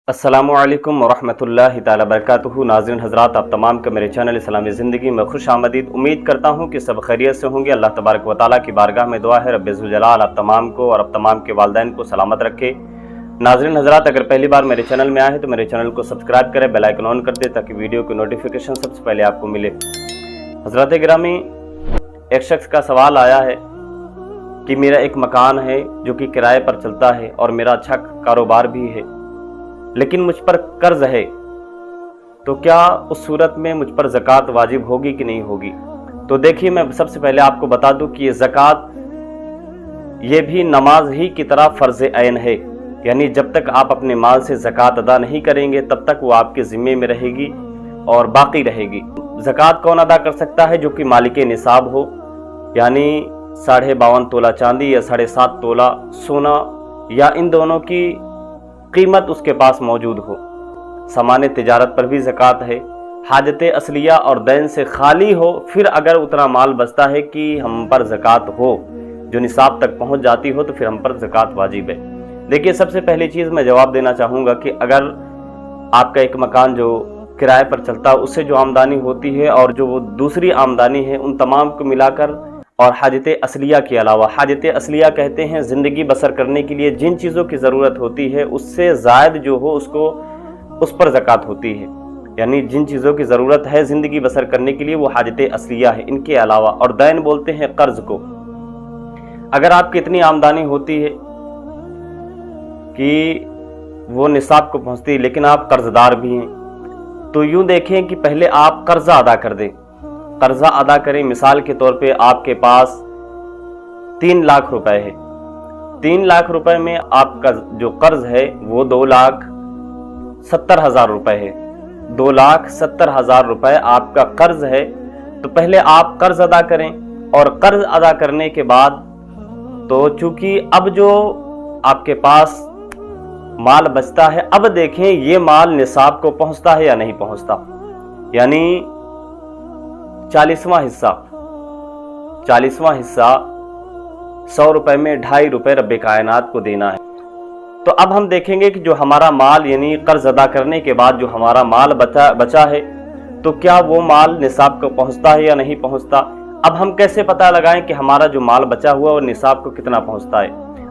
अस्सलामुअलैकुम वरहमतुल्लाहि ताला बरकातुहू। नाज़रीन हज़रात, आप तमाम का मेरे चैनल इस्लामी ज़िंदगी में खुश आमदीद। उम्मीद करता हूँ कि सब खैरियत से होंगे। अल्लाह तबारक व तआला की बारगाह में दुआ है रब्बे ज़ुल जलाल आप तमाम को और आप तमाम के वालिदैन को सलामत रखे। नाज़रीन हज़रात, अगर पहली बार मेरे चैनल में आए हैं तो मेरे चैनल को सब्सक्राइब करें, बेल आइकन ऑन कर दें ताकि वीडियो की नोटिफिकेशन सबसे पहले आपको मिले। हज़रात गिरामी, एक शख्स का सवाल आया है कि मेरा एक मकान है जो कि किराए पर चलता है और मेरा अच्छा कारोबार भी है, लेकिन मुझ पर कर्ज है, तो क्या उस सूरत में मुझ पर ज़कात वाजिब होगी कि नहीं होगी? तो देखिए, मैं सबसे पहले आपको बता दूं कि ये ज़कात ये भी नमाज ही की तरह फ़र्ज़ ऐन है। यानी जब तक आप अपने माल से ज़कात अदा नहीं करेंगे तब तक वो आपके ज़िम्मे में रहेगी और बाकी रहेगी। ज़कात कौन अदा कर सकता है? जो कि मालिक निसाब हो, यानी 52.5 तोला चांदी या 7.5 तोला सोना या इन दोनों की कीमत उसके पास मौजूद हो। सामान्य तिजारत पर भी ज़कात है। हाजत असलिया और दैन से खाली हो, फिर अगर उतना माल बचता है कि हम पर ज़कात हो, जो निसाब तक पहुंच जाती हो, तो फिर हम पर ज़कात वाजिब है। देखिए, सबसे पहली चीज़ मैं जवाब देना चाहूँगा कि अगर आपका एक मकान जो किराए पर चलता है उससे जो आमदनी होती है और जो वो दूसरी आमदनी है, उन तमाम को मिलाकर और हाजत असलिया के अलावा, हाजत असलिया कहते हैं ज़िंदगी बसर करने के लिए जिन चीज़ों की ज़रूरत होती है उससे ज़ायद जो हो उसको उस पर ज़कात होती है। यानी जिन चीज़ों की ज़रूरत है ज़िंदगी बसर करने के लिए वो हाजत असलिया है, इनके अलावा। और दैन बोलते हैं कर्ज़ को। अगर आपकी इतनी आमदनी होती है कि वो निसाब को पहुँचती है लेकिन आप कर्ज़दार भी हैं, तो यूँ देखें कि पहले आप कर्ज़ा अदा कर दें। कर्जा अदा करें। मिसाल के तौर पे आपके पास 3 लाख रुपए है। 3 लाख रुपए में आपका जो कर्ज है वो 2,70,000 रुपए है। 2,70,000 रुपए आपका कर्ज है। तो पहले आप कर्ज अदा करें और कर्ज अदा करने के बाद तो चूंकि अब जो आपके पास माल बचता है, अब देखें ये माल निसाब को पहुंचता है या नहीं पहुंचता। यानी 40वां हिस्सा 100 रुपए में 2.5 रुपए रब्बे कायनात को देना है। तो अब हम देखेंगे कि जो हमारा माल, यानी कर्ज अदा करने के बाद जो हमारा माल बचा है, तो क्या वो माल निसाब को पहुंचता है या नहीं पहुंचता। अब हम कैसे पता लगाएं कि हमारा जो माल बचा हुआ वो निसाब को कितना पहुंचता है।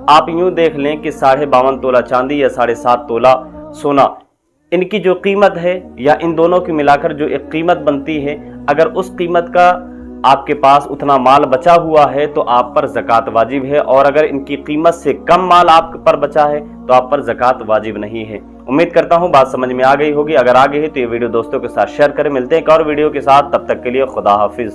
आप यूं देख लें कि 52.5 तोला चांदी या 7.5 तोला सोना, इनकी जो कीमत है या इन दोनों की मिलाकर जो एक कीमत बनती है, अगर उस कीमत का आपके पास उतना माल बचा हुआ है तो आप पर ज़कात वाजिब है, और अगर इनकी कीमत से कम माल आप पर बचा है तो आप पर ज़कात वाजिब नहीं है। उम्मीद करता हूँ बात समझ में आ गई होगी। अगर आ गई है तो ये वीडियो दोस्तों के साथ शेयर करें। मिलते हैं एक और वीडियो के साथ, तब तक के लिए खुदा हाफिज़।